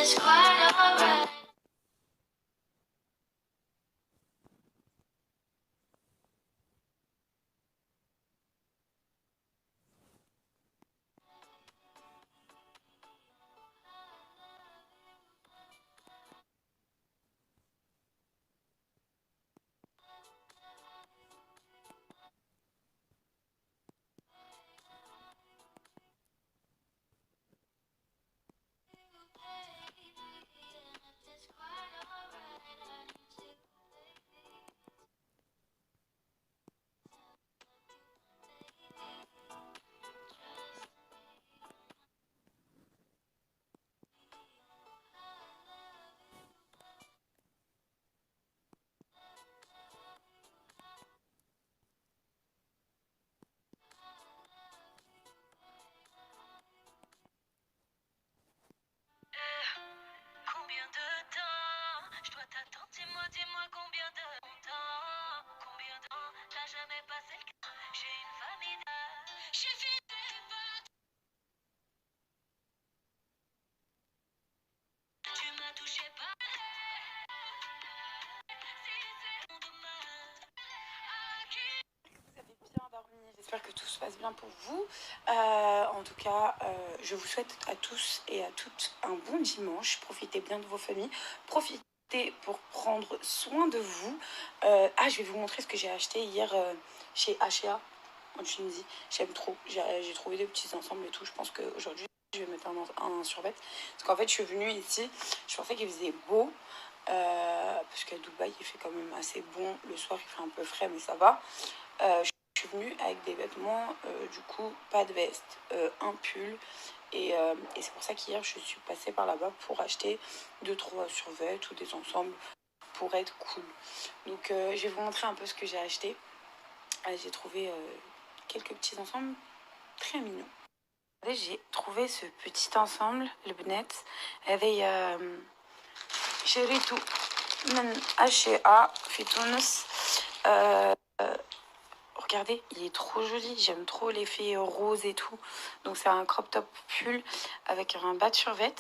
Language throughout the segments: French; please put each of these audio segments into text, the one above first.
just quite alright. Combien de temps je dois t'attendre? Dis-moi combien de temps? Combien de temps? T'as jamais passé le cas? J'ai une famille j'ai fini tu m'as touché par vous avez bien dormi, j'espère que tout se passe bien pour vous. En tout cas, je vous souhaite à tous et à toutes un bon dimanche. Profitez bien de vos familles. Profitez pour prendre soin de vous. Je vais vous montrer ce que j'ai acheté hier chez H&A en Tunisie. J'aime trop. J'ai trouvé des petits ensembles et tout. Je pense qu'aujourd'hui, je vais mettre un survêt. Parce qu'en fait, je suis venue ici. Je pensais qu'il faisait beau. Parce qu'à Dubaï, il fait quand même assez bon. Le soir, il fait un peu frais, mais ça va. Je suis venue avec des vêtements, du coup, pas de veste, un pull. Et c'est pour ça qu'hier, je suis passée par là-bas pour acheter 2-3 survêtements ou des ensembles pour être cool. Donc, je vais vous montrer un peu ce que j'ai acheté. J'ai trouvé quelques petits ensembles très mignons. J'ai trouvé ce petit ensemble, le bonnet, avec شريته من H&A في تونس. Regardez, il est trop joli. J'aime trop l'effet rose et tout. Donc c'est un crop top pull avec un bas de survêt.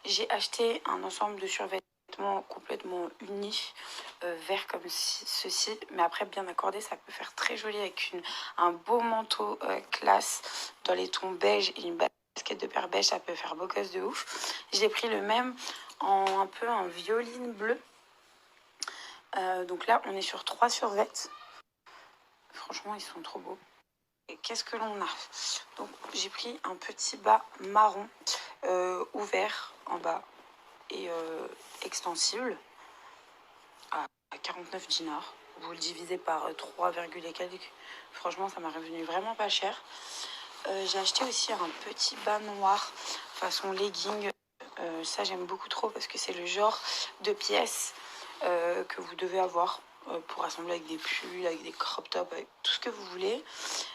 J'ai acheté un ensemble de survêtements complètement unis, vert comme ceci. Mais après, bien accordé, ça peut faire très joli avec un beau manteau classe dans les tons beige et une basket de paire beige. Ça peut faire beau gosse de ouf. J'ai pris le même en un peu en violine bleu. Donc là, on est sur 3 survêtements. Franchement, ils sont trop beaux. Et qu'est-ce que l'on a? Donc, j'ai pris un petit bas marron ouvert en bas et extensible à 49 dinars. Vous le divisez par 3, et quelques. Franchement, ça m'a revenu vraiment pas cher. J'ai acheté aussi un petit bas noir façon legging. Ça, j'aime beaucoup trop parce que c'est le genre de pièces que vous devez avoir pour assembler avec des pulls, avec des crop tops, avec tout ce que vous voulez.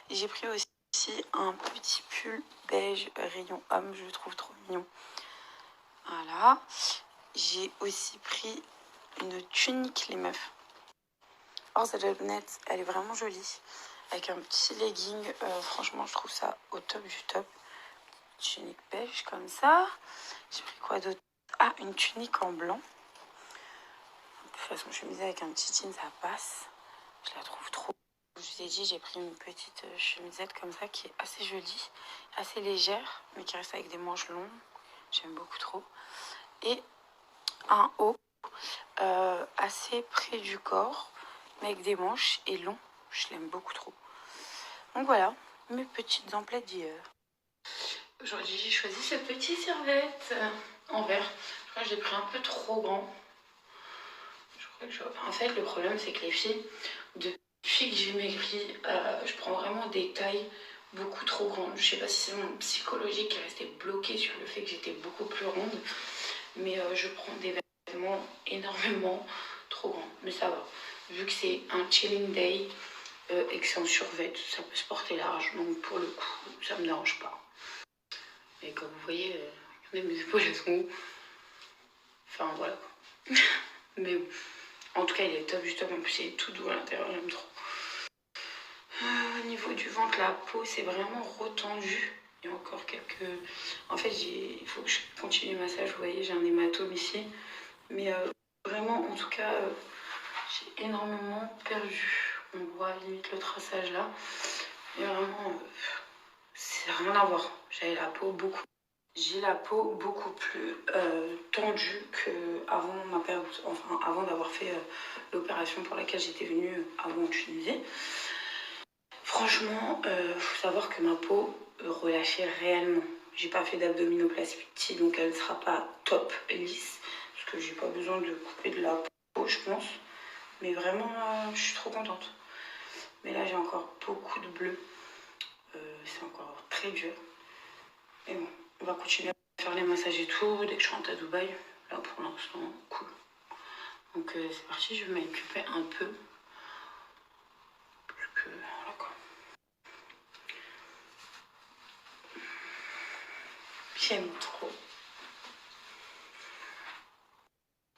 Et j'ai pris aussi un petit pull beige rayon homme, je le trouve trop mignon. Voilà. J'ai aussi pris une tunique, les meufs. Or, cette lunette, elle est vraiment jolie. Avec un petit legging, franchement, je trouve ça au top du top. Tunique beige comme ça. J'ai pris quoi d'autre? Ah, une tunique en blanc. De façon chemise avec un petit jean, ça passe. Je la trouve trop. Je vous ai dit, j'ai pris une petite chemisette comme ça qui est assez jolie, assez légère, mais qui reste avec des manches longues. J'aime beaucoup trop. Et un haut assez près du corps, mais avec des manches et long. Je l'aime beaucoup trop. Donc voilà, mes petites emplettes d'hier. Aujourd'hui, j'ai choisi ce petit survêt en vert. Je crois que je l'ai pris un peu trop grand. En fait, le problème, c'est que les filles, depuis que j'ai maigri, je prends vraiment des tailles beaucoup trop grandes. Je sais pas si c'est mon psychologique qui est resté bloqué sur le fait que j'étais beaucoup plus ronde, mais je prends des vêtements énormément trop grands. Mais ça va, vu que c'est un chilling day et que c'est en survêt, ça peut se porter large, donc pour le coup, ça me dérange pas. Et comme vous voyez, même mes épaules elles sont hauts. Enfin voilà. Mais en tout cas, il est top du top. En plus, il est tout doux à l'intérieur, j'aime trop. Au niveau du ventre, la peau, c'est vraiment retendu. Il y a encore quelques... En fait, il faut que je continue le massage, vous voyez. voyez, j'ai un hématome ici. Mais vraiment, en tout cas, j'ai énormément perdu. On voit limite le traçage là. Et vraiment, c'est rien à voir. J'ai la peau beaucoup plus tendue qu'avant ma période, enfin avant d'avoir fait l'opération pour laquelle j'étais venue avant en Tunisie. Franchement, faut savoir que ma peau relâchait réellement. J'ai pas fait d'abdominoplastie, donc elle ne sera pas top lisse, parce que j'ai pas besoin de couper de la peau, je pense. Mais vraiment, je suis trop contente. Mais là, j'ai encore beaucoup de bleu. C'est encore très dur. Et bon, on va continuer à faire les massages et tout dès que je rentre à Dubaï. Là, pour l'instant, cool. Donc, c'est parti, je vais m'occuper un peu. Parce que, voilà quoi. J'aime trop.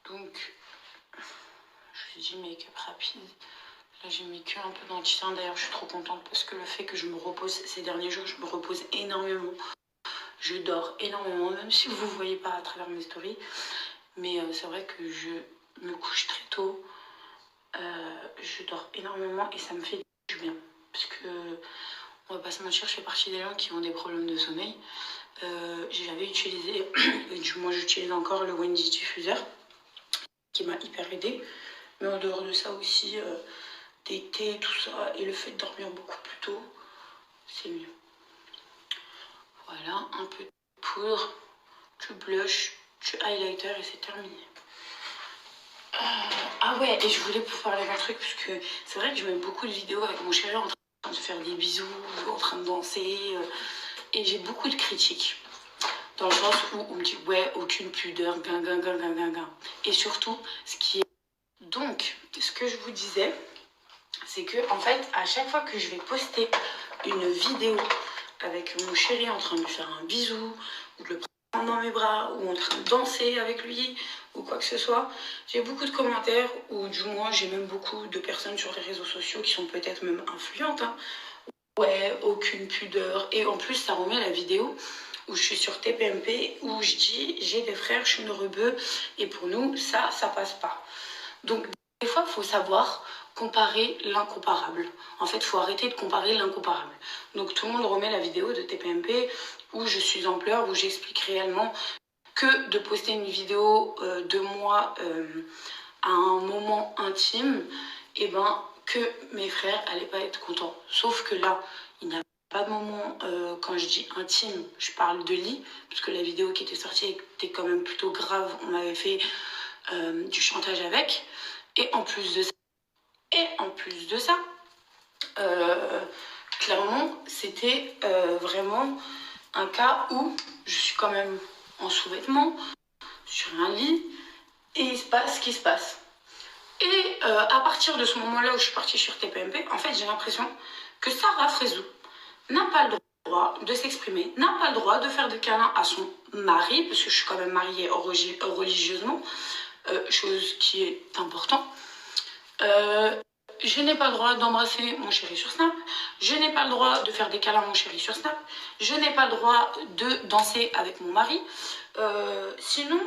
Donc, je vous dis make-up rapide. Là, j'ai mis que un peu d'anti-teint. D'ailleurs, je suis trop contente parce que le fait que je me repose ces derniers jours, je me repose énormément. Je dors énormément, même si vous ne voyez pas à travers mes stories. Mais c'est vrai que je me couche très tôt. Je dors énormément et ça me fait du bien. Parce que, on va pas se mentir, je fais partie des gens qui ont des problèmes de sommeil. J'avais utilisé, et du moins j'utilise encore le Wendy diffuseur, qui m'a hyper aidée. Mais en dehors de ça aussi, des thés, tout ça, et le fait de dormir beaucoup plus tôt, c'est mieux. Voilà, un peu de poudre, du blush, du highlighter et c'est terminé. Ah ouais, et je voulais vous parler d'un truc, parce que c'est vrai que je mets beaucoup de vidéos avec mon chéri en train de faire des bisous, en train de danser, et j'ai beaucoup de critiques. Dans le sens où on me dit, ouais, aucune pudeur, gain. Et surtout, ce qui est... Donc, ce que je vous disais, c'est que, en fait, à chaque fois que je vais poster une vidéo avec mon chéri en train de lui faire un bisou, ou de le prendre dans mes bras, ou en train de danser avec lui, ou quoi que ce soit, j'ai beaucoup de commentaires, ou du moins j'ai même beaucoup de personnes sur les réseaux sociaux qui sont peut-être même influentes, hein. Ouais, aucune pudeur. Et en plus, ça remet la vidéo où je suis sur TPMP, où je dis j'ai des frères, je suis une rebeu, et pour nous, ça passe pas. Donc, des fois, il faut savoir comparer l'incomparable. En fait, il faut arrêter de comparer l'incomparable. Donc, tout le monde remet la vidéo de TPMP où je suis en pleurs, où j'explique réellement que de poster une vidéo de moi à un moment intime, et ben que mes frères n'allaient pas être contents. Sauf que là, il n'y a pas de moment, quand je dis intime, je parle de lit, parce que la vidéo qui était sortie était quand même plutôt grave, on avait fait du chantage avec, et en plus de ça, clairement, c'était vraiment un cas où je suis quand même en sous-vêtements, sur un lit, et il se passe ce qui se passe. Et à partir de ce moment-là où je suis partie sur TPMP, en fait, j'ai l'impression que Sarah Frézou n'a pas le droit de s'exprimer, n'a pas le droit de faire des câlins à son mari, parce que je suis quand même mariée religieusement, chose qui est importante. Je n'ai pas le droit d'embrasser mon chéri sur Snap, je n'ai pas le droit de faire des câlins à mon chéri sur Snap, je n'ai pas le droit de danser avec mon mari. Sinon,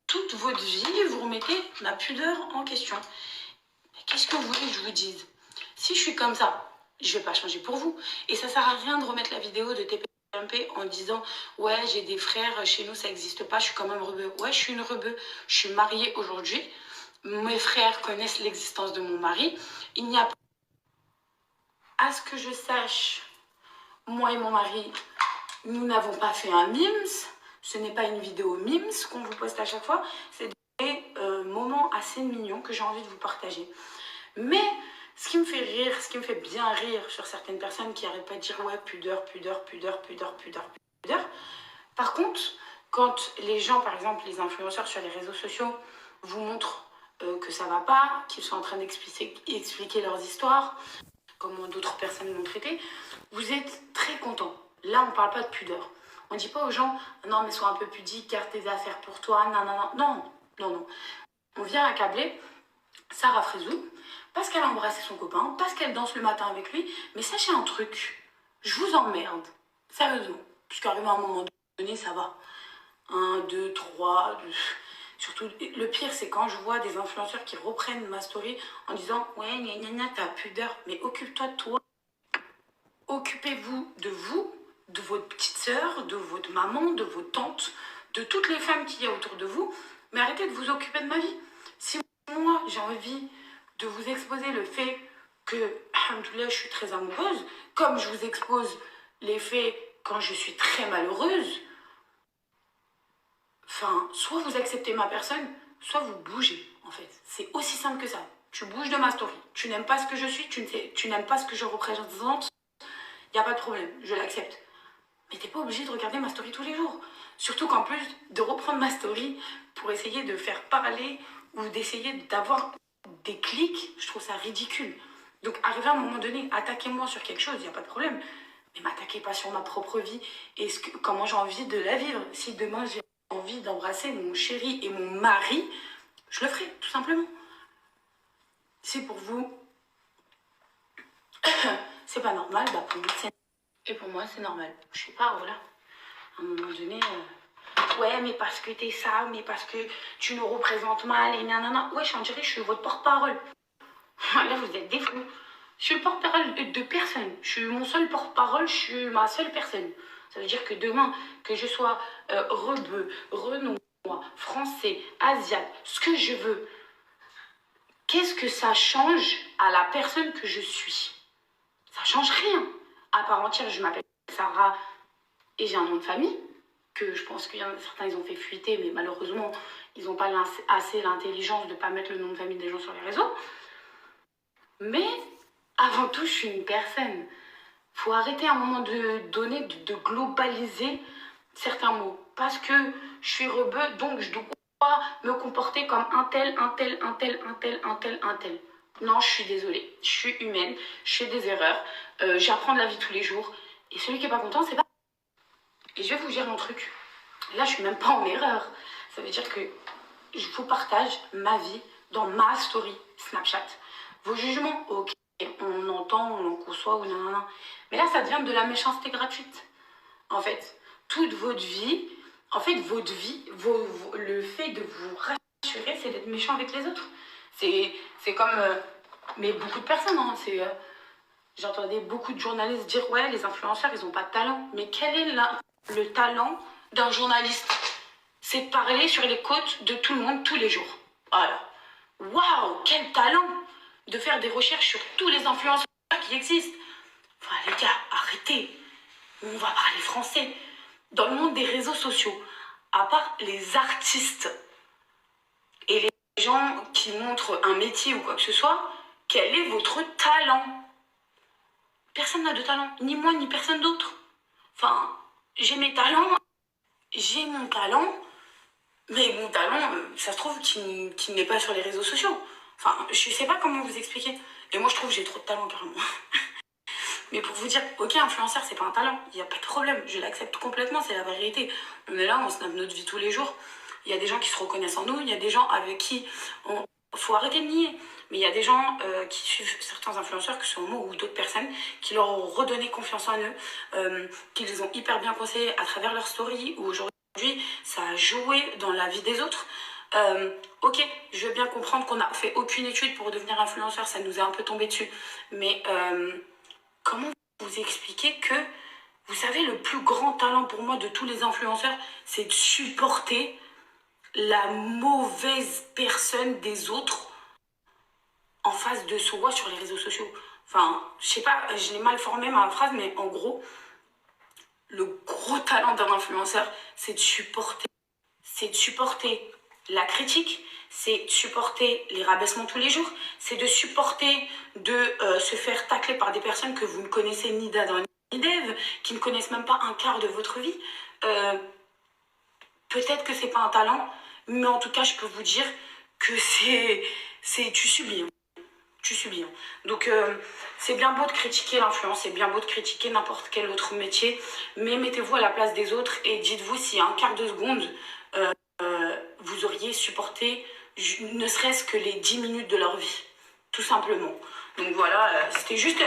toute votre vie, vous remettez ma pudeur en question. Qu'est-ce que vous voulez que je vous dise? Si je suis comme ça, je vais pas changer pour vous. Et ça sert à rien de remettre la vidéo de TPMP en disant ouais, j'ai des frères, chez nous ça n'existe pas, je suis quand même rebeu. Ouais, je suis une rebeu, je suis mariée aujourd'hui. Mes frères connaissent l'existence de mon mari. Il n'y a pas... À ce que je sache, moi et mon mari, nous n'avons pas fait un memes. Ce n'est pas une vidéo memes qu'on vous poste à chaque fois. C'est des moments assez mignons que j'ai envie de vous partager. Mais ce qui me fait rire, ce qui me fait bien rire sur certaines personnes qui n'arrêtent pas de dire ouais, pudeur. Par contre, quand les gens, par exemple les influenceurs sur les réseaux sociaux, vous montrent que ça va pas, qu'ils sont en train d'expliquer leurs histoires, comment d'autres personnes l'ont traité, vous êtes très contents. Là, on ne parle pas de pudeur. On ne dit pas aux gens non, mais sois un peu pudique, garde tes affaires pour toi, non. On vient accabler Sarah Frézou parce qu'elle a embrassé son copain, parce qu'elle danse le matin avec lui. Mais sachez un truc, je vous emmerde, sérieusement, puisqu'arrivé à un moment donné, ça va. 1, 2, 3, droit. Surtout, le pire, c'est quand je vois des influenceurs qui reprennent ma story en disant « Ouais, gna gna gna, t'as pudeur. » Mais occupe-toi de toi. Occupez-vous, de votre petite sœur, de votre maman, de vos tantes, de toutes les femmes qu'il y a autour de vous. Mais arrêtez de vous occuper de ma vie. Si moi, j'ai envie de vous exposer le fait que, alhamdoulilah, je suis très amoureuse, comme je vous expose les faits quand je suis très malheureuse, enfin, soit vous acceptez ma personne, soit vous bougez, en fait. C'est aussi simple que ça. Tu bouges de ma story. Tu n'aimes pas ce que je suis, tu n'aimes pas ce que je représente, il n'y a pas de problème, je l'accepte. Mais t'es pas obligé de regarder ma story tous les jours. Surtout qu'en plus de reprendre ma story pour essayer de faire parler ou d'essayer d'avoir des clics, je trouve ça ridicule. Donc arrivé à un moment donné, attaquez-moi sur quelque chose, il n'y a pas de problème. Mais m'attaquez pas sur ma propre vie et comment j'ai envie de la vivre. Si demain j'ai envie d'embrasser mon chéri et mon mari, je le ferai, tout simplement. Si pour vous, c'est pas normal, bah pour moi c'est... Et pour moi c'est normal. Je sais pas, voilà. À un moment donné, ouais, mais parce que t'es ça, mais parce que tu nous représentes mal, et nanana. Ouais, on dirait que je suis votre porte-parole. Là, vous êtes des fous. Je suis le porte-parole de personne. Je suis mon seul porte-parole, je suis ma seule personne. Ça veut dire que demain, que je sois rebeu, renois, français, asiate, ce que je veux, qu'est-ce que ça change à la personne que je suis? Ça change rien. À part entière, je m'appelle Sarah et j'ai un nom de famille que je pense qu'il y en a certains, ils ont fait fuiter, mais malheureusement, ils n'ont pas assez l'intelligence de ne pas mettre le nom de famille des gens sur les réseaux. Mais avant tout, je suis une personne. Faut arrêter à un moment de globaliser certains mots. Parce que je suis rebeu, donc je dois me comporter comme un tel. Non, je suis désolée. Je suis humaine, je fais des erreurs, j'apprends de la vie tous les jours. Et celui qui n'est pas content, c'est pas... Et je vais vous dire mon truc. Là, je suis même pas en erreur. Ça veut dire que je vous partage ma vie dans ma story Snapchat. Vos jugements, ok, on entend, on en conçoit ou non. Mais là, ça devient de la méchanceté gratuite. En fait, toute votre vie, votre vie, le fait de vous rassurer, c'est d'être méchant avec les autres. C'est comme, mais beaucoup de personnes, hein, j'entendais beaucoup de journalistes dire, ouais, les influenceurs, ils n'ont pas de talent. Mais quel est le talent d'un journaliste? C'est de parler sur les côtes de tout le monde tous les jours. Voilà. Waouh, quel talent de faire des recherches sur tous les influenceurs qui existent. Enfin, les gars, arrêtez. On va parler français. Dans le monde des réseaux sociaux, à part les artistes et les gens qui montrent un métier ou quoi que ce soit, quel est votre talent? Personne n'a de talent, ni moi, ni personne d'autre. Enfin, j'ai mes talents, j'ai mon talent, mais mon talent, ça se trouve qu'il n'est pas sur les réseaux sociaux. Enfin, je sais pas comment vous expliquer. Et moi, je trouve que j'ai trop de talent, carrément. Mais pour vous dire, ok, influenceur, c'est pas un talent. Il n'y a pas de problème. Je l'accepte complètement, c'est la vérité. On est là, on snap notre vie tous les jours. Il y a des gens qui se reconnaissent en nous. Il y a des gens avec qui faut arrêter de nier. Mais il y a des gens qui suivent certains influenceurs, que ce soit moi ou d'autres personnes, qui leur ont redonné confiance en eux, qui les ont hyper bien conseillés à travers leur story, où aujourd'hui, ça a joué dans la vie des autres. Ok, je veux bien comprendre qu'on n'a fait aucune étude pour devenir influenceur, ça nous est un peu tombé dessus. Mais comment vous expliquer que, vous savez, le plus grand talent pour moi de tous les influenceurs, c'est de supporter la mauvaise personne des autres en face de soi sur les réseaux sociaux. Enfin, je sais pas, je l'ai mal formé ma phrase, mais en gros, le gros talent d'un influenceur, c'est de supporter. C'est de supporter la critique, c'est de supporter les rabaissements tous les jours, c'est de supporter de se faire tacler par des personnes que vous ne connaissez ni d'Adam ni d'Ève, qui ne connaissent même pas un quart de votre vie. Peut-être que c'est pas un talent, mais en tout cas, je peux vous dire que tu subis. Tu subis. Donc, c'est bien beau de critiquer l'influence, c'est bien beau de critiquer n'importe quel autre métier, mais mettez-vous à la place des autres et dites-vous si un quart de seconde, vous auriez supporté ne serait-ce que les 10 minutes de leur vie, tout simplement. Donc voilà, c'était juste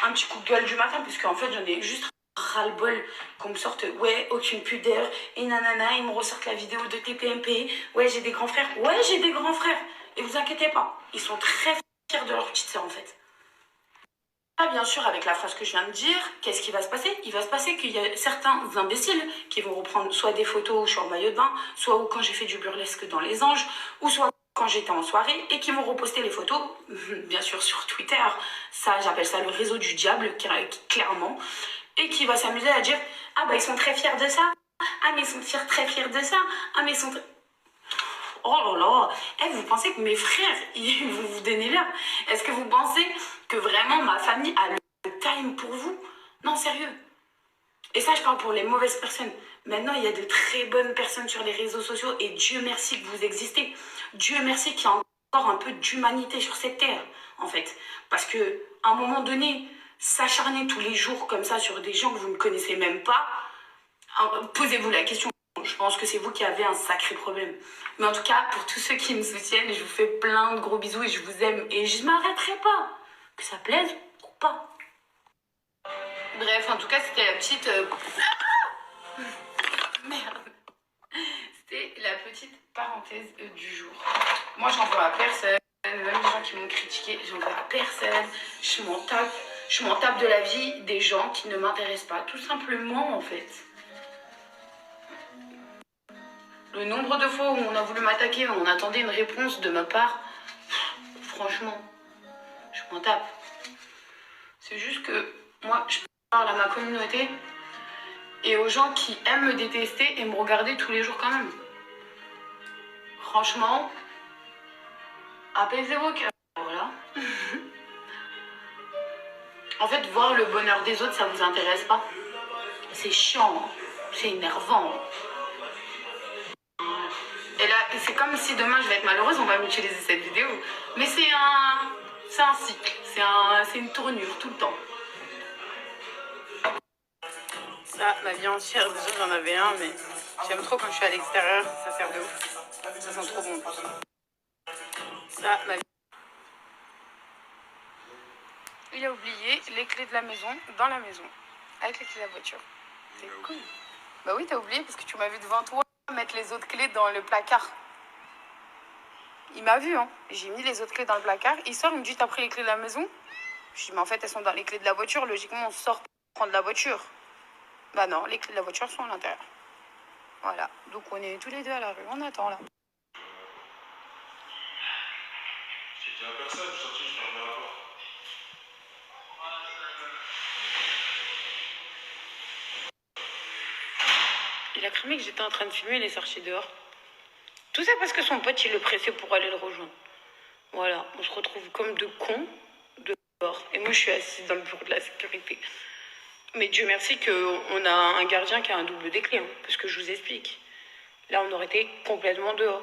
un petit coup de gueule du matin, puisque en fait, j'en ai juste ras-le-bol qu'on me sorte, ouais, aucune pudeur, et nanana, ils me ressortent la vidéo de TPMP, ouais, j'ai des grands frères, ouais, j'ai des grands frères. Et vous inquiétez pas, ils sont très fiers de leur petite sœur en fait. Ah, bien sûr, avec la phrase que je viens de dire, qu'est-ce qui va se passer? Il va se passer qu'il y a certains imbéciles qui vont reprendre soit des photos où je suis en maillot de bain, soit où quand j'ai fait du burlesque dans Les Anges, ou soit quand j'étais en soirée, et qui vont reposter les photos, bien sûr sur Twitter, ça j'appelle ça le réseau du diable, clairement, et qui va s'amuser à dire, ah bah ils sont très fiers de ça, ah mais ils sont très fiers de ça, ah mais ils sont... Oh là là, vous pensez que mes frères, ils vont vous donner là? Est-ce que vous pensez que vraiment ma famille a le time pour vous? Non, sérieux. Et ça, je parle pour les mauvaises personnes. Maintenant, il y a de très bonnes personnes sur les réseaux sociaux et Dieu merci que vous existez. Dieu merci qu'il y a encore un peu d'humanité sur cette terre, en fait. Parce que à un moment donné, s'acharner tous les jours comme ça sur des gens que vous ne connaissez même pas, posez-vous la question. Je pense que c'est vous qui avez un sacré problème. Mais en tout cas, pour tous ceux qui me soutiennent, je vous fais plein de gros bisous et je vous aime. Et je m'arrêterai pas. Que ça plaise ou pas. Bref, en tout cas, c'était la petite... Merde. C'était la petite parenthèse du jour. Moi, j'en veux à personne. Même les gens qui m'ont critiqué, j'en veux à personne. Je m'en tape de la vie des gens qui ne m'intéressent pas. Tout simplement, en fait. Le nombre de fois où on a voulu m'attaquer, où on attendait une réponse de ma part, franchement, je m'en tape. C'est juste que moi, je parle à ma communauté et aux gens qui aiment me détester et me regarder tous les jours quand même. Franchement, apaisez vos cœurs. Voilà. En fait, voir le bonheur des autres, ça vous intéresse pas. C'est chiant, c'est énervant. Et là, c'est comme si demain je vais être malheureuse, on va m'utiliser cette vidéo. Mais c'est un cycle, c'est une tournure tout le temps. Ça, la vie entière, déjà j'en avais un, mais j'aime trop quand je suis à l'extérieur, ça sert de ouf. Ça sent trop bon. Ça, la vie... Il a oublié les clés de la maison dans la maison, avec les clés de la voiture. C'est cool. Bah oui, t'as oublié parce que tu m'as vu devant toi mettre les autres clés dans le placard. Il m'a vu, hein. J'ai mis les autres clés dans le placard. Il sort, il me dit, t'as pris les clés de la maison? Je dis, mais en fait, elles sont dans les clés de la voiture. Logiquement, on sort pour prendre la voiture. Bah non, les clés de la voiture sont à l'intérieur. Voilà. Donc, on est tous les deux à la rue. On attend, là. J'ai dit à personne, je suis sorti, je fermais la porte. Il a cramé que j'étais en train de filmer, il est sorti dehors. Tout ça parce que son pote, il le pressait pour aller le rejoindre. Voilà, on se retrouve comme deux cons dehors. Et moi, je suis assise dans le bureau de la sécurité. Mais Dieu merci qu'on a un gardien qui a un double des clés, hein, parce que je vous explique. Là, on aurait été complètement dehors.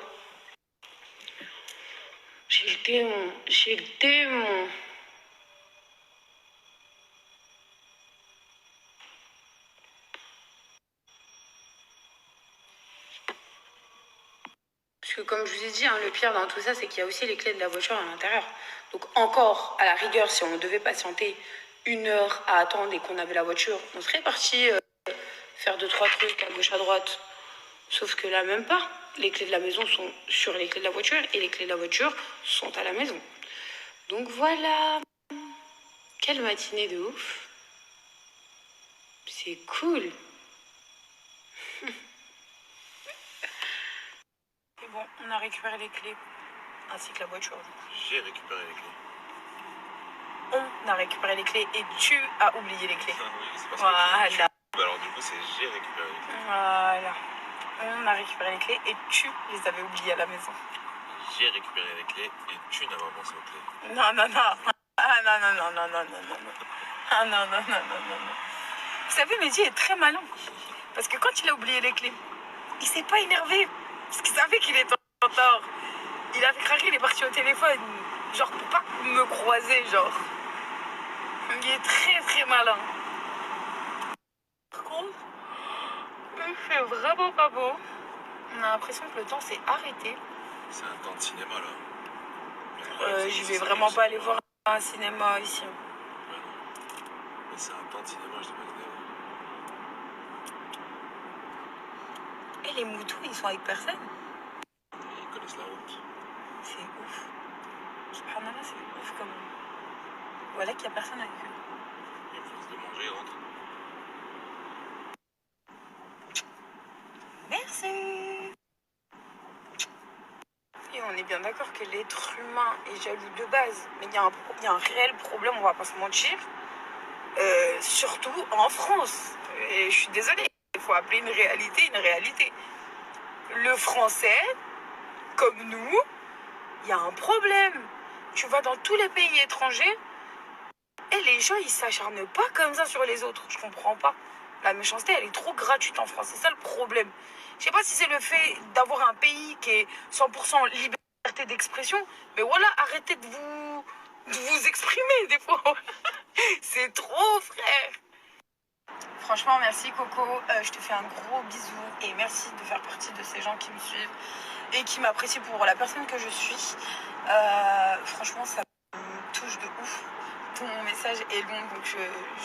J'ai le démon. Parce que comme je vous ai dit, hein, le pire dans tout ça, c'est qu'il y a aussi les clés de la voiture à l'intérieur. Donc encore, à la rigueur, si on devait patienter 1 heure à attendre et qu'on avait la voiture, on serait parti faire 2-3 trucs à gauche à droite. Sauf que là, même pas. Les clés de la maison sont sur les clés de la voiture et les clés de la voiture sont à la maison. Donc voilà. Quelle matinée de ouf. C'est cool. Et bon, on a récupéré les clés, ainsi que la voiture. J'ai récupéré les clés. On a récupéré les clés et tu as oublié les clés. Oui, c'est parce voilà. que alors du coup, c'est j'ai récupéré les clés. Voilà. On a récupéré les clés et tu les avais oubliées à la maison. J'ai récupéré les clés et tu n'as pas pensé aux clés. Non, non, non. Ah non, non, non, non, non, non, non, non. Ah non, non, non, non, non, non. Vous savez, Mehdi est très malin. Parce que quand il a oublié les clés, il s'est pas énervé. Parce qu'il savait qu'il était en tort. Il a fait craquer, il est parti au téléphone. Genre, pour pas me croiser, genre. Il est très, très malin. Par contre, il fait vraiment pas beau. On a l'impression que le temps s'est arrêté. C'est un temps de cinéma, là. Je vais vraiment pas aller voir un cinéma ici. Ouais, non. Mais c'est un temps de cinéma, je dis pas l'idée. les moutons, ils sont avec personne. Ils connaissent la route. C'est ouf. Subhanallah, c'est ouf quand même. Voilà qu'il n'y a personne avec eux. Ils me font de manger, ils rentrent. Merci. Et on est bien d'accord que l'être humain est jaloux de base. Mais il y a un réel problème, on va pas se mentir. Surtout en France. Et je suis désolée, il faut appeler une réalité une réalité. Le français, comme nous, il y a un problème. Tu vas dans tous les pays étrangers et les gens, ils s'acharnent pas comme ça sur les autres. Je comprends pas. La méchanceté, elle est trop gratuite en France. C'est ça le problème. Je sais pas si c'est le fait d'avoir un pays qui est 100% liberté d'expression, mais voilà, arrêtez de vous exprimer des fois. C'est trop, frère. Franchement, merci Coco. Je te fais un gros bisou et merci de faire partie de ces gens qui me suivent et qui m'apprécient pour la personne que je suis. Franchement, ça me touche de ouf. Ton message est long, donc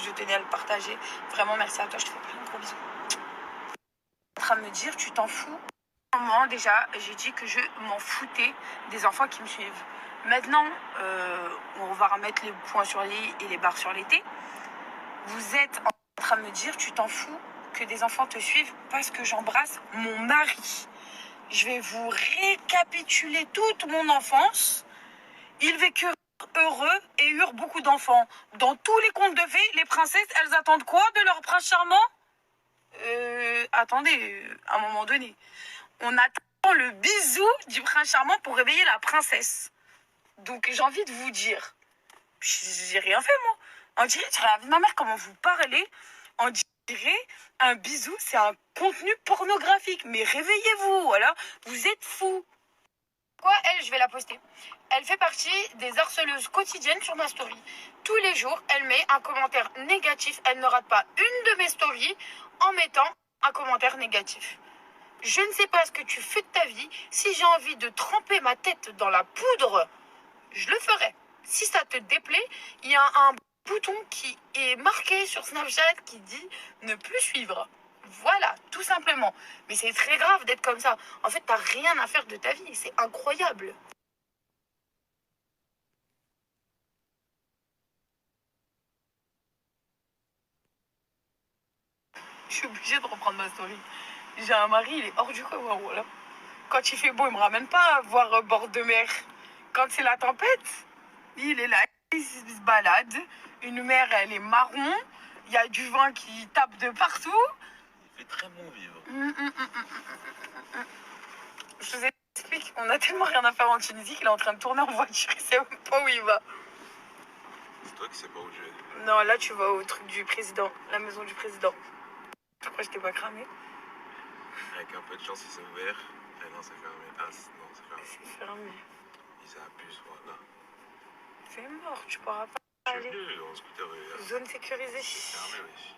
je tenais à le partager. Vraiment, merci à toi. Je te fais plein de gros bisous. En train de me dire, tu t'en fous. Moment, déjà, j'ai dit que je m'en foutais des enfants qui me suivent. Maintenant, on va remettre les points sur les i et les barres sur les t. Vous êtes en train de me dire, tu t'en fous que des enfants te suivent parce que j'embrasse mon mari. Je vais vous récapituler toute mon enfance. Ils vécurent heureux et eurent beaucoup d'enfants. Dans tous les contes de fées, les princesses, elles attendent quoi de leur prince charmant? Attendez, à un moment donné, on attend le bisou du prince charmant pour réveiller la princesse. Donc j'ai envie de vous dire, j'ai rien fait moi. On dirait, tu regardes ma mère comment vous parlez, on dirait un bisou, c'est un contenu pornographique. Mais réveillez-vous, voilà, vous êtes fous. Quoi, elle, je vais la poster. Elle fait partie des harceleuses quotidiennes sur ma story. Tous les jours, elle met un commentaire négatif. Elle ne rate pas une de mes stories en mettant un commentaire négatif. Je ne sais pas ce que tu fais de ta vie. Si j'ai envie de tremper ma tête dans la poudre, je le ferai. Si ça te déplaît, il y a un bouton qui est marqué sur Snapchat qui dit ne plus suivre. Voilà, tout simplement. Mais c'est très grave d'être comme ça. En fait, t'as rien à faire de ta vie. C'est incroyable. Je suis obligée de reprendre ma story. J'ai un mari, il est hors du commun, voilà. Quand il fait beau, il me ramène pas voir bord de mer. Quand c'est la tempête, il est là, il se balade. Une mer, elle est marron. Il y a du vent qui tape de partout. Il fait très bon vivre. Je vous explique, on a tellement rien à faire en Tunisie qu'il est en train de tourner en voiture. Il sait même pas où il va. C'est toi qui sais pas où je vais. Non, là, tu vas au truc du président, la maison du président. Pourquoi je t'ai pas cramé? Avec un peu de chance, il s'est ouvert. Ah non, c'est fermé. Ah non, c'est fermé. C'est fermé. Il s'abuse, voilà. C'est mort, tu pourras pas Je suis aller. venu en scooter. Zone sécurisée. C'est fermé, oui.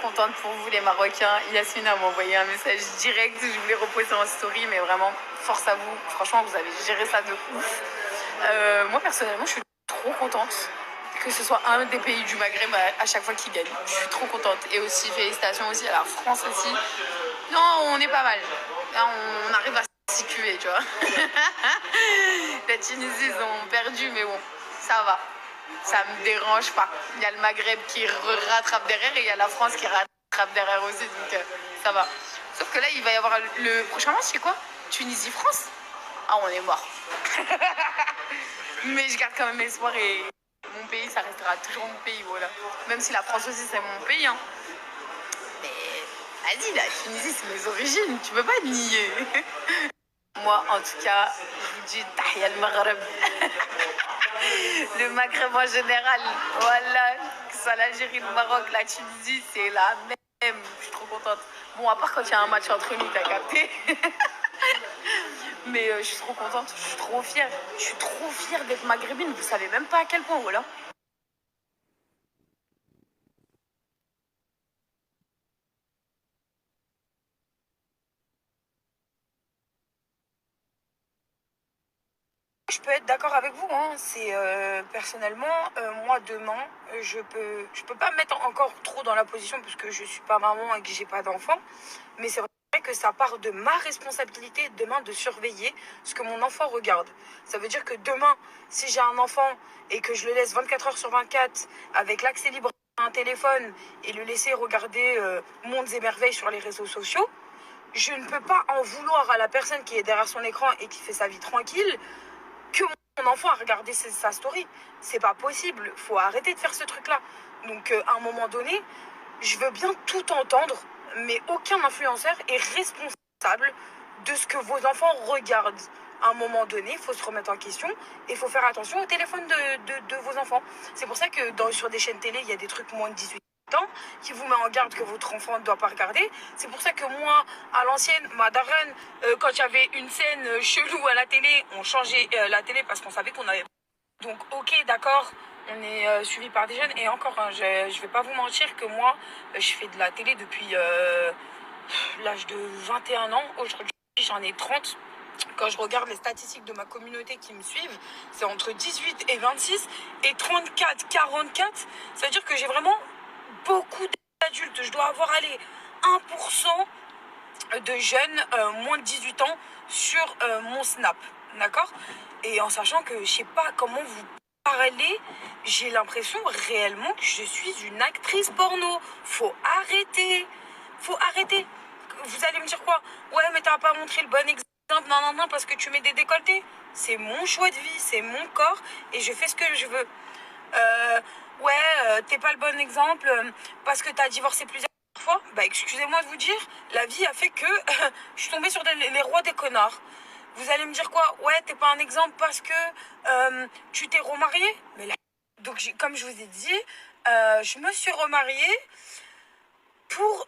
Contente pour vous les Marocains. Yasmina m'a envoyé un message direct, je voulais reposter en story, mais vraiment force à vous, franchement vous avez géré ça de ouf. Moi personnellement je suis trop contente que ce soit un des pays du Maghreb à chaque fois qu'il gagne. Je suis trop contente. Et aussi félicitations aussi à la France aussi. Non, on est pas mal. Là, on arrive à s'y cuver, tu vois. La Tunisie ils ont perdu, mais bon, ça va. Ça me dérange pas. Il y a le Maghreb qui rattrape derrière et il y a la France qui rattrape derrière aussi, donc ça va. Sauf que là, il va y avoir le prochain match, c'est quoi? Tunisie-France? Ah, on est mort. Mais je garde quand même espoir et mon pays, ça restera toujours mon pays, voilà. Même si la France aussi, c'est mon pays, hein. Mais vas-y, la Tunisie, c'est mes origines, tu peux pas nier. Moi, en tout cas, je vous dis Tahia al-Maghreb. Le Maghreb en général, voilà, que ce soit l'Algérie, le Maroc, la Tunisie, c'est la même. Je suis trop contente. Bon, à part quand il y a un match entre nous, t'as capté. Mais je suis trop contente, je suis trop fière. Je suis trop fière d'être maghrébine, vous savez même pas à quel point, voilà. Je peux être d'accord avec vous, hein. C'est personnellement, moi demain, je peux pas me mettre encore trop dans la position parce que je suis pas maman et que j'ai pas d'enfant, mais c'est vrai que ça part de ma responsabilité demain de surveiller ce que mon enfant regarde. Ça veut dire que demain, si j'ai un enfant et que je le laisse 24 heures sur 24 avec l'accès libre à un téléphone et le laisser regarder mondes et merveilles sur les réseaux sociaux, je ne peux pas en vouloir à la personne qui est derrière son écran et qui fait sa vie tranquille que mon enfant a regardé sa story. C'est pas possible. Faut arrêter de faire ce truc-là. Donc, à un moment donné, je veux bien tout entendre, mais aucun influenceur est responsable de ce que vos enfants regardent. À un moment donné, il faut se remettre en question et il faut faire attention au téléphone de vos enfants. C'est pour ça que sur des chaînes télé, il y a des trucs moins de 18 ans qui vous met en garde que votre enfant ne doit pas regarder. C'est pour ça que moi, à l'ancienne, ma daronne, quand il y avait une scène chelou à la télé, on changeait la télé parce qu'on savait qu'on avait... Donc, ok, d'accord, on est suivi par des jeunes. Et encore, hein, je vais pas vous mentir que moi, je fais de la télé depuis l'âge de 21 ans. Aujourd'hui, j'en ai 30. Quand je regarde les statistiques de ma communauté qui me suivent, c'est entre 18 et 26 et 34, 44. Ça veut dire que j'ai vraiment beaucoup d'adultes. Je dois avoir allé 1% de jeunes moins de 18 ans sur mon Snap. D'accord? Et en sachant que je sais pas comment vous parlez, j'ai l'impression réellement que je suis une actrice porno. Faut arrêter. Faut arrêter. Vous allez me dire quoi? Ouais, mais t'as pas montré le bon exemple. Non, parce que tu mets des décolletés. C'est mon choix de vie, c'est mon corps et je fais ce que je veux. T'es pas le bon exemple parce que t'as divorcé plusieurs fois. Bah, excusez-moi de vous dire, la vie a fait que je suis tombée sur les rois des connards. Vous allez me dire quoi? Ouais, t'es pas un exemple parce que tu t'es remariée. Mais là, donc, comme je vous ai dit, je me suis remariée pour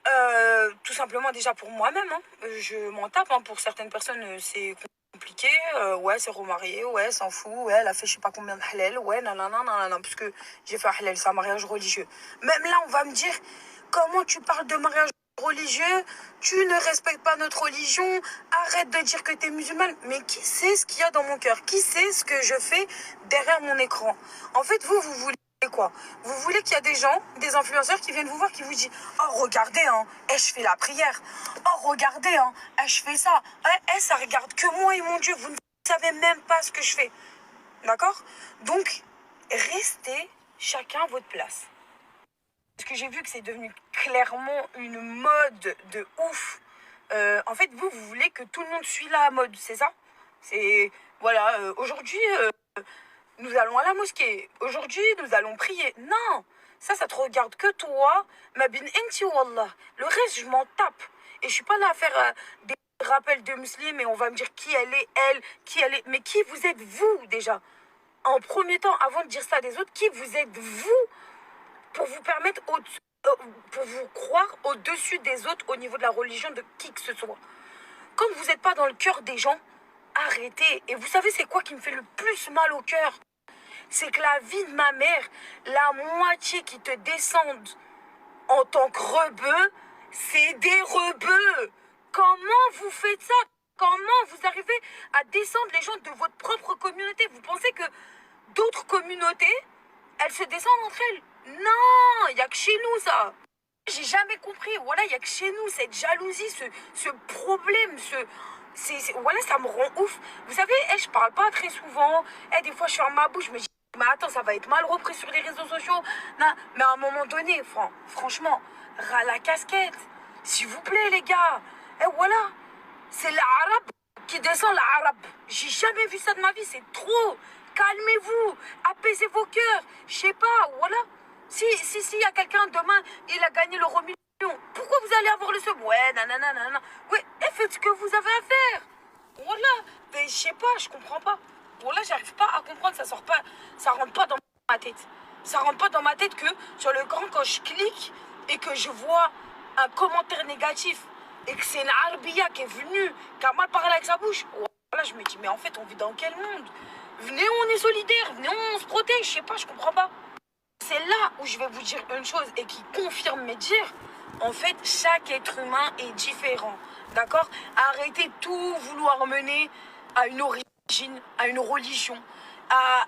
tout simplement déjà pour moi-même. Hein. Je m'en tape. Hein. Pour certaines personnes, c'est compliqué. Ouais, c'est remarié. Ouais, s'en fout. Ouais, elle a fait je sais pas combien de halal. Ouais, nanana, parce que j'ai fait un halal, c'est un mariage religieux. Même là, on va me dire comment tu parles de mariage religieux, tu ne respectes pas notre religion, arrête de dire que tu es musulmane. Mais qui sait ce qu'il y a dans mon cœur? Qui sait ce que je fais derrière mon écran? En fait, vous voulez quoi? Vous voulez qu'il y a des gens, des influenceurs qui viennent vous voir, qui vous disent oh regardez hein, je fais la prière, oh regardez hein, je fais ça, ça regarde que moi et mon Dieu, vous ne savez même pas ce que je fais. D'accord? Donc restez chacun à votre place. Parce que j'ai vu que c'est devenu clairement une mode de ouf. En fait, vous voulez que tout le monde suive la mode, c'est ça? C'est... Voilà, aujourd'hui, nous allons à la mosquée. Aujourd'hui, nous allons prier. Non, ça te regarde que toi. Ma bin enti wallah. Le reste, je m'en tape. Et je suis pas là à faire des rappels de musulmans et on va me dire qui elle est, qui elle est. Mais qui vous êtes vous, déjà? En premier temps, avant de dire ça des autres, qui vous êtes vous pour vous permettre pour vous croire au-dessus des autres au niveau de la religion de qui que ce soit. Comme vous n'êtes pas dans le cœur des gens, arrêtez. Et vous savez c'est quoi qui me fait le plus mal au cœur? C'est que la vie de ma mère, la moitié qui te descendent en tant que rebeu, c'est des rebeux. Comment vous faites ça? Comment vous arrivez à descendre les gens de votre propre communauté? Vous pensez que d'autres communautés, elles se descendent entre elles? Non, il n'y a que chez nous ça. J'ai jamais compris. Voilà, il n'y a que chez nous cette jalousie, ce problème, voilà, ça me rend ouf. Vous savez, je parle pas très souvent. Des fois, je suis en ma bouche, je me dis, mais attends, ça va être mal repris sur les réseaux sociaux. Non, mais à un moment donné, franchement, ras la casquette. S'il vous plaît, les gars. Voilà, c'est l'arabe qui descend l'arabe. J'ai jamais vu ça de ma vie, c'est trop. Calmez-vous, apaisez vos cœurs. Je sais pas, voilà. Si y a quelqu'un demain, il a gagné l'euro million, pourquoi vous allez avoir le seum? Ouais, nanana. Ouais, faites ce que vous avez à faire. Voilà. Mais je sais pas, je comprends pas. Voilà, j'arrive pas à comprendre, ça rentre pas dans ma tête. Ça rentre pas dans ma tête que sur le grand, quand je clique et que je vois un commentaire négatif et que c'est une Arbia qui est venue, qui a mal parlé avec sa bouche. Voilà, je me dis, mais en fait, on vit dans quel monde? Venez, on est solidaires, venez, on se protège, je sais pas, je comprends pas. C'est là où je vais vous dire une chose et qui confirme mes dires. En fait, chaque être humain est différent. D'accord? Arrêtez tout vouloir mener à une origine à une religion, à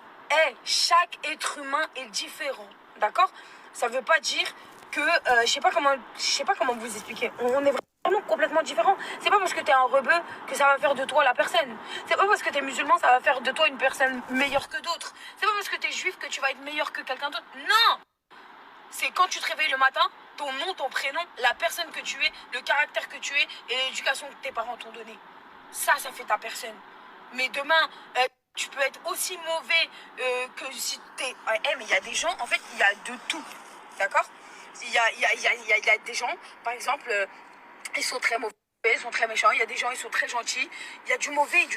chaque être humain est différent, d'accord? Ça veut pas dire que je sais pas comment vous expliquer. On est vraiment complètement différents. C'est pas parce que t'es un rebeu que ça va faire de toi la personne. C'est pas parce que t'es musulman ça va faire de toi une personne meilleure que d'autres. C'est pas parce que t'es juif que tu vas être meilleur que quelqu'un d'autre. Non. C'est quand tu te réveilles le matin, ton nom, ton prénom, la personne que tu es, le caractère que tu es et l'éducation que tes parents t'ont donnée. Ça fait ta personne. Mais demain, tu peux être aussi mauvais que si t'es... mais il y a des gens, en fait, il y a de tout. D'accord? Il y a des gens, par exemple, ils sont très mauvais, ils sont très méchants. Il y a des gens, ils sont très gentils. Il y a du mauvais et du